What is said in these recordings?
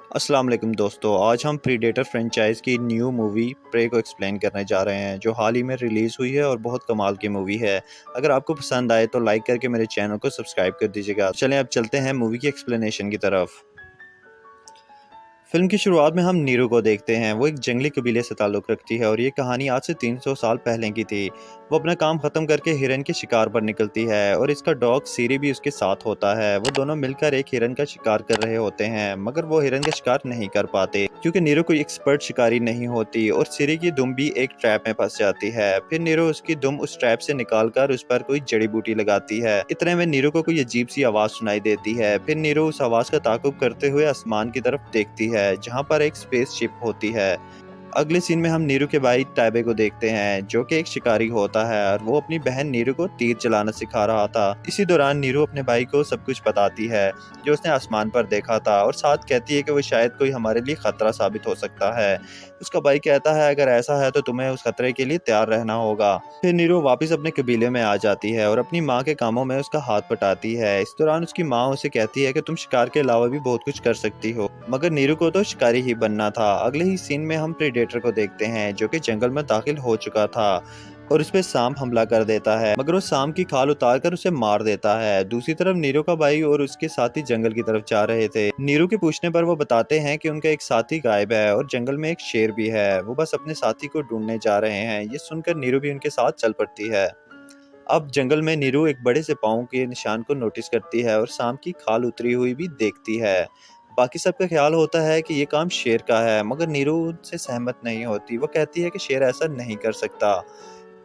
अस्सलाम वालेकुम दोस्तों, आज हम प्रीडेटर फ्रेंचाइज की न्यू मूवी प्रे को एक्सप्लेन करने जा रहे हैं जो हाल ही में रिलीज़ हुई है और बहुत कमाल की मूवी है। अगर आपको पसंद आए तो लाइक करके मेरे चैनल को सब्सक्राइब कर दीजिएगा। चलें अब चलते हैं मूवी की एक्सप्लेनेशन की तरफ। फिल्म की शुरुआत में हम नीरू को देखते हैं। वो एक जंगली कबीले से ताल्लुक़ रखती है और ये कहानी आज से 300 साल पहले की थी। वो अपना काम ख़त्म करके हिरन के शिकार पर निकलती है और इसका डॉग सीरी भी उसके साथ होता है। वो दोनों मिलकर एक हिरन का शिकार कर रहे होते हैं, मगर वो हिरन का शिकार नहीं कर पाते क्योंकि नीरू कोई एक्सपर्ट शिकारी नहीं होती और सीरी की दुम भी एक ट्रैप में फंस जाती है। फिर नीरू उसकी दुम उस ट्रैप से निकालकर उस पर कोई जड़ी बूटी लगाती है। इतने में नीरू को कोई अजीब सी आवाज़ सुनाई देती है। फिर नीरू उस आवाज़ का ताक़ुब करते हुए आसमान की तरफ देखती है जहाँ पर एक स्पेसशिप होती है। अगले सीन में हम नीरू के भाई ताबे को देखते हैं जो कि एक शिकारी होता है और वो अपनी बहन नीरू को तीर चलाना सिखा रहा था। इसी दौरान नीरू अपने भाई को सब कुछ बताती है जो उसने आसमान पर देखा था और साथ कहती है कि वो शायद कोई हमारे लिए खतरा साबित हो सकता है। उसका भाई कहता है अगर ऐसा है तो तुम्हें उस खतरे के लिए तैयार रहना होगा। फिर नीरू वापस अपने कबीले में आ जाती है और अपनी माँ के कामों में उसका हाथ बटाती है। इस दौरान उसकी माँ उसे कहती है कि तुम शिकार के अलावा भी बहुत कुछ कर सकती हो, मगर नीरू को तो शिकारी ही बनना था। अगले ही सीन में हम प्रीडेटर को देखते हैं जो कि जंगल में दाखिल हो चुका था और उस पे सांप हमला कर देता है, मगर वो सांप की खाल उतार कर उसे मार देता है। दूसरी तरफ नीरू का भाई और उसके साथी जंगल की तरफ जा रहे थे। नीरू के पूछने पर वो बताते हैं कि उनका एक साथी गायब है और जंगल में एक शेर भी है। वो बस अपने साथी को ढूंढने जा रहे हैं। ये सुनकर नीरू भी उनके साथ चल पड़ती है। अब जंगल में नीरू एक बड़े से पाँव के निशान को नोटिस करती है और सांप की खाल उतरी हुई भी देखती है। बाकी सबका ख्याल होता है कि ये काम शेर का है, मगर नीरू उनसे सहमत नहीं होती। वो कहती है कि शेर ऐसा नहीं कर सकता।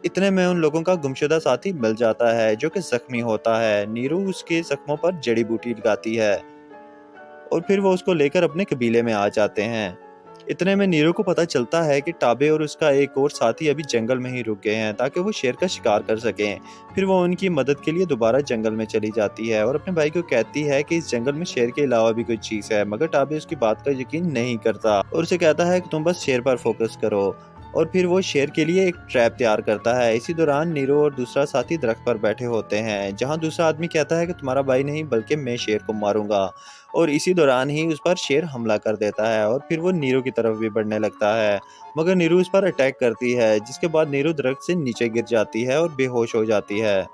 इतने में उन लोगों का गुमशुदा साथी मिल जाता है जो कि जख्मी होता है। नीरू उसके जख्मों पर जड़ी बूटी लगाती है और फिर वो उसको लेकर अपने कबीले में आ जाते हैं। इतने में नीरू को पता चलता है कि टाबे और उसका एक और साथी अभी जंगल में ही रुक गए हैं ताकि वो शेर का शिकार कर सकें। फिर वो उनकी मदद के लिए दोबारा जंगल में चली जाती है और अपने भाई को कहती है कि इस जंगल में शेर के अलावा भी कोई चीज है, मगर टाबे उसकी बात का यकीन नहीं करता और उसे कहता है कि तुम बस शेर पर फोकस करो। और फिर वो शेर के लिए एक ट्रैप तैयार करता है। इसी दौरान नीरू और दूसरा साथी दरख्त पर बैठे होते हैं जहां दूसरा आदमी कहता है कि तुम्हारा भाई नहीं बल्कि मैं शेर को मारूंगा। और इसी दौरान ही उस पर शेर हमला कर देता है और फिर वो नीरू की तरफ भी बढ़ने लगता है, मगर नीरू उस पर अटैक करती है जिसके बाद नीरू दरख्त से नीचे गिर जाती है और बेहोश हो जाती है।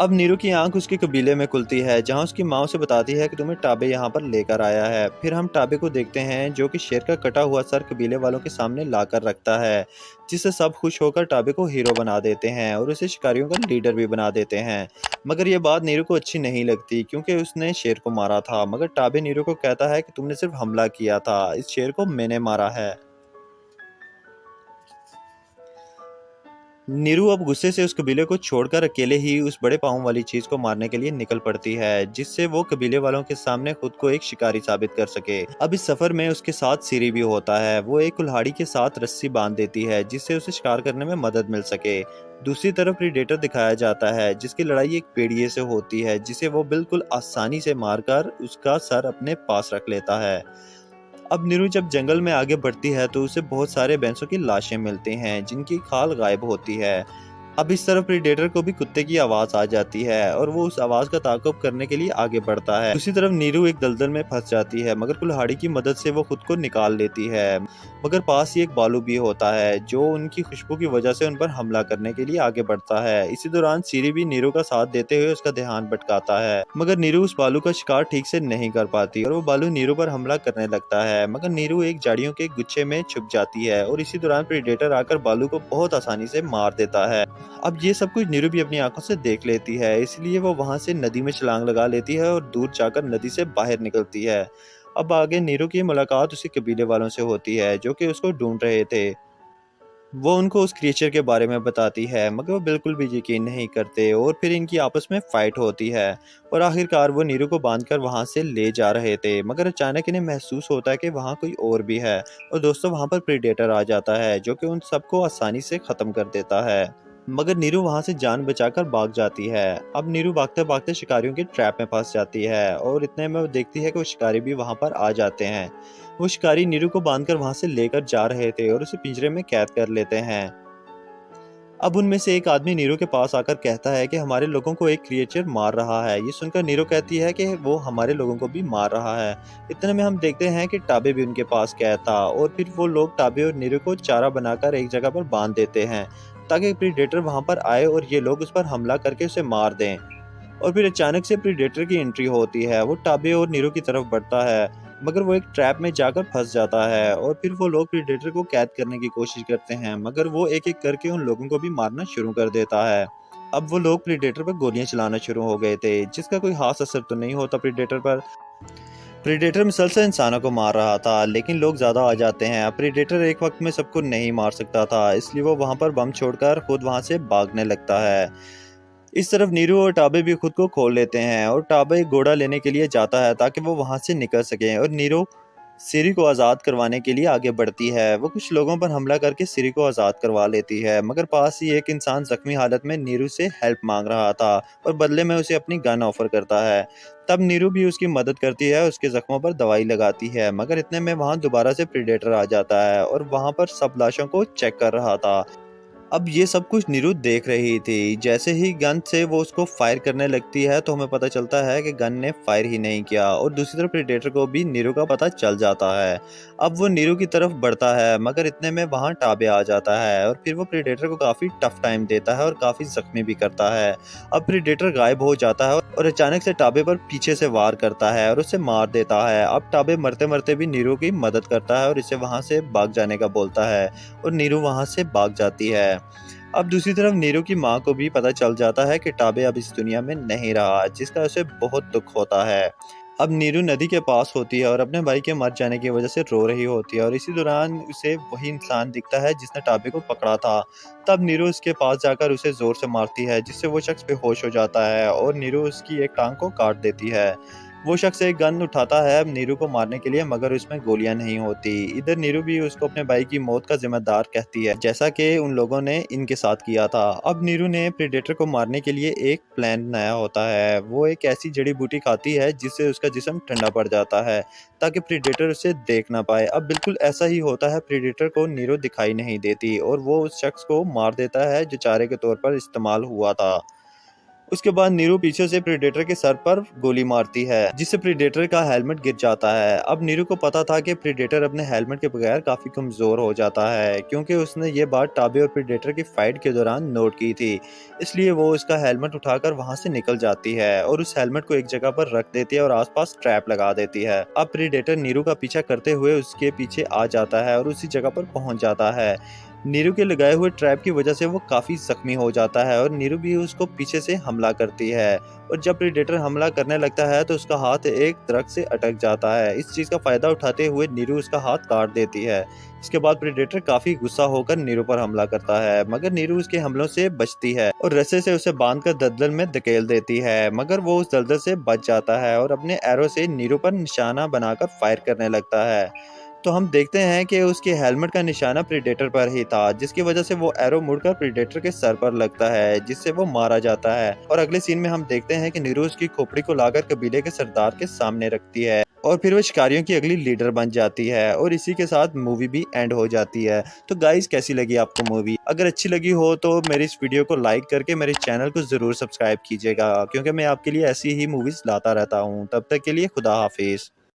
अब नीरू की आंख उसके कबीले में खुलती है जहां उसकी माँ उसे बताती है कि तुम्हें टाबे यहाँ पर लेकर आया है। फिर हम टाबे को देखते हैं जो कि शेर का कटा हुआ सर कबीले वालों के सामने लाकर रखता है, जिससे सब खुश होकर टाबे को हीरो बना देते हैं और उसे शिकारियों का लीडर भी बना देते हैं। मगर ये बात नीरू को अच्छी नहीं लगती क्योंकि उसने शेर को मारा था, मगर टाबे नीरू को कहता है कि तुमने सिर्फ हमला किया था, इस शेर को मैंने मारा है। नीरू अब गुस्से से उस कबीले को छोड़कर अकेले ही उस बड़े पाँव वाली चीज को मारने के लिए निकल पड़ती है जिससे वो कबीले वालों के सामने खुद को एक शिकारी साबित कर सके। अब इस सफर में उसके साथ सीरी भी होता है। वो एक कुल्हाड़ी के साथ रस्सी बांध देती है जिससे उसे शिकार करने में मदद मिल सके। दूसरी तरफ प्रीडेटर दिखाया जाता है जिसकी लड़ाई एक भेड़िए से होती है जिसे वो बिल्कुल आसानी से मारकर उसका सर अपने पास रख लेता है। अब नीरू जब जंगल में आगे बढ़ती है तो उसे बहुत सारे भैंसों की लाशें मिलती हैं जिनकी खाल गायब होती है। अब इस तरफ प्रीडेटर को भी कुत्ते की आवाज आ जाती है और वो उस आवाज का ताक़ुब करने के लिए आगे बढ़ता है। दूसरी तरफ नीरू एक दलदल में फंस जाती है, मगर कुल्हाड़ी की मदद से वो खुद को निकाल लेती है। मगर पास ही एक बालू भी होता है जो उनकी खुशबू की वजह से उन पर हमला करने के लिए आगे बढ़ता है। इसी दौरान सीरी भी नीरू का साथ देते हुए उसका ध्यान भटकाता है, मगर नीरू उस बालू का शिकार ठीक से नहीं कर पाती और वो बालू नीरू पर हमला करने लगता है, मगर नीरू एक झाड़ियों के गुच्छे में छुप जाती है और इसी दौरान प्रीडेटर आकर बालू को बहुत आसानी से मार देता है। अब ये सब कुछ नीरू भी अपनी आंखों से देख लेती है, इसलिए वो वहां से नदी में छलांग लगा लेती है और दूर जाकर नदी से बाहर निकलती है। अब आगे नीरू की मुलाकात उसी कबीले वालों से होती है जो कि उसको ढूंढ रहे थे। वो उनको उस क्रिएचर के बारे में बताती है, मगर वो बिल्कुल भी यकीन नहीं करते और फिर इनकी आपस में फाइट होती है और आखिरकार वो नीरू को बांधकर वहां से ले जा रहे थे, मगर अचानक इन्हें महसूस होता है कि वहां कोई और भी है और दोस्तों वहां पर प्रीडेटर आ जाता है जो कि उन सबको आसानी से खत्म कर देता है। मगर नीरू वहां से जान बचाकर भाग जाती है। अब नीरू भागते भागते शिकारियों के ट्रैप में फंस जाती है और इतने में वो देखती है कि वो शिकारी भी वहां पर आ जाते हैं। वो शिकारी नीरू को बांधकर वहां से लेकर जा रहे थे और उसे पिंजरे में कैद कर लेते हैं। अब उनमें से एक आदमी नीरू के पास आकर कहता है कि हमारे लोगों को एक क्रिएचर मार रहा है। ये सुनकर नीरू कहती है कि वो हमारे लोगों को भी मार रहा है। इतने में हम देखते हैं कि टाबे भी उनके पास कैद था और फिर वो लोग टाबे और नीरू को चारा बनाकर एक जगह पर बांध देते हैं ताकि प्रीडेटर वहां पर आए और ये लोग उस पर हमला करके उसे मार दें। और फिर अचानक से प्रीडेटर की एंट्री होती है। वो टाबे और नीरू की तरफ बढ़ता है, मगर वो एक ट्रैप में जाकर फंस जाता है और फिर वो लोग प्रीडेटर को कैद करने की कोशिश करते हैं, मगर वो एक एक करके उन लोगों को भी मारना शुरू कर देता है। अब वो लोग प्रीडेटर पर गोलियां चलाना शुरू हो गए थे, जिसका कोई खास असर तो नहीं होता प्रीडेटर पर। प्रीडेटर मुसलसल इंसानों को मार रहा था, लेकिन लोग ज्यादा आ जाते हैं। प्रीडेटर एक वक्त में सबको नहीं मार सकता था, इसलिए वो वहां पर बम छोड़कर खुद वहां से भागने लगता है। इस तरफ नीरू और टाबे भी खुद को खोल लेते हैं और टाबे घोड़ा लेने के लिए जाता है ताकि वो वहां से निकल सके, और नीरू सिरी को आज़ाद करवाने के लिए आगे बढ़ती है। वो कुछ लोगों पर हमला करके सिरी को आज़ाद करवा लेती है, मगर पास ही एक इंसान जख्मी हालत में नीरू से हेल्प मांग रहा था और बदले में उसे अपनी गन ऑफर करता है। तब नीरू भी उसकी मदद करती है, उसके जख्मों पर दवाई लगाती है, मगर इतने में वहां दोबारा से प्रीडेटर आ जाता है और वहां पर सब लाशों को चेक कर रहा था। अब ये सब कुछ नीरू देख रही थी। जैसे ही गन से वो उसको फायर करने लगती है तो हमें पता चलता है कि गन ने फायर ही नहीं किया, और दूसरी तरफ प्रेडेटर को भी नीरू का पता चल जाता है। अब वो नीरू की तरफ बढ़ता है, मगर इतने में वहां टाबे आ जाता है और फिर वो प्रेडेटर को काफी टफ टाइम देता है और काफी जख्मी भी करता है। अब प्रेडेटर गायब हो जाता है और अचानक से टाबे पर पीछे से वार करता है और उसे मार देता है। अब टाबे मरते मरते भी नीरू की मदद करता है और इसे वहां से भाग जाने का बोलता है, और नीरू वहां से भाग जाती है। अब दूसरी तरफ नीरू की माँ को भी पता चल जाता है कि टाबे अब इस दुनिया में नहीं रहा, जिसका उसे बहुत दुख होता है। अब नीरू नदी के पास होती है और अपने भाई के मर जाने की वजह से रो रही होती है, और इसी दौरान उसे वही इंसान दिखता है जिसने टाबे को पकड़ा था। तब नीरू उसके पास जाकर उसे जोर से मारती है, जिससे वो शख्स बेहोश हो जाता है और नीरू उसकी एक टांग को काट देती है। वो शख्स एक गन उठाता है अब नीरू को मारने के लिए, मगर उसमें गोलियां नहीं होती। इधर नीरू भी उसको अपने भाई की मौत का जिम्मेदार कहती है, जैसा कि उन लोगों ने इनके साथ किया था। अब नीरू ने प्रेडेटर को मारने के लिए एक प्लान बनाया होता है। वो एक ऐसी जड़ी बूटी खाती है जिससे उसका जिस्म ठंडा पड़ जाता है ताकि प्रेडेटर उसे देख ना पाए। अब बिल्कुल ऐसा ही होता है, प्रेडेटर को नीरू दिखाई नहीं देती और वो उस शख्स को मार देता है जो चारे के तौर पर इस्तेमाल हुआ था। उसके बाद नीरू पीछे से प्रीडेटर के सर पर गोली मारती है, जिससे प्रीडेटर का हेलमेट गिर जाता है। अब नीरू को पता था कि प्रीडेटर अपने हेलमेट के बगैर काफी कमजोर हो जाता है, क्योंकि उसने ये बात टाबे और प्रीडेटर की फाइट के दौरान नोट की थी। इसलिए वो उसका हेलमेट उठाकर वहां से निकल जाती है और उस हेलमेट को एक जगह पर रख देती है और आसपास ट्रैप लगा देती है। अब प्रीडेटर नीरू का पीछा करते हुए उसके पीछे आ जाता है और उसी जगह पर पहुंच जाता है। नीरू के लगाए हुए ट्रैप की वजह से वो काफी जख्मी हो जाता है और नीरू भी उसको पीछे से हमला करती है, और जब प्रेडेटर हमला करने लगता है तो उसका हाथ एक दरख्त से अटक जाता है। इस चीज का फायदा उठाते हुए नीरू उसका हाथ काट देती है। इसके बाद प्रेडेटर काफी गुस्सा होकर नीरू पर हमला करता है, मगर नीरू उसके हमलों से बचती है और रस्से से उसे बांधकर दलदल में धकेल देती है, मगर वो उस दलदल से बच जाता है और अपने एरो से नीरू पर निशाना बनाकर फायर करने लगता है। तो हम देखते हैं कि उसके हेलमेट का निशाना प्रीडेटर पर ही था, जिसकी वजह से वो एरो मुड़कर प्रीडेटर के सर पर लगता है, जिससे वो मारा जाता है। और अगले सीन में हम देखते हैं कि नीरू उसकी खोपड़ी को लाकर कबीले के सरदार के सामने रखती है और फिर वो शिकारियों की अगली लीडर बन जाती है, और इसी के साथ मूवी भी एंड हो जाती है। तो गाइस, कैसी लगी आपको मूवी? अगर अच्छी लगी हो तो मेरी इस वीडियो को लाइक करके मेरे चैनल को जरूर सब्सक्राइब कीजिएगा, क्योंकि मैं आपके लिए ऐसी ही मूवीज लाता रहता हूँ। तब तक के लिए खुदा हाफिज।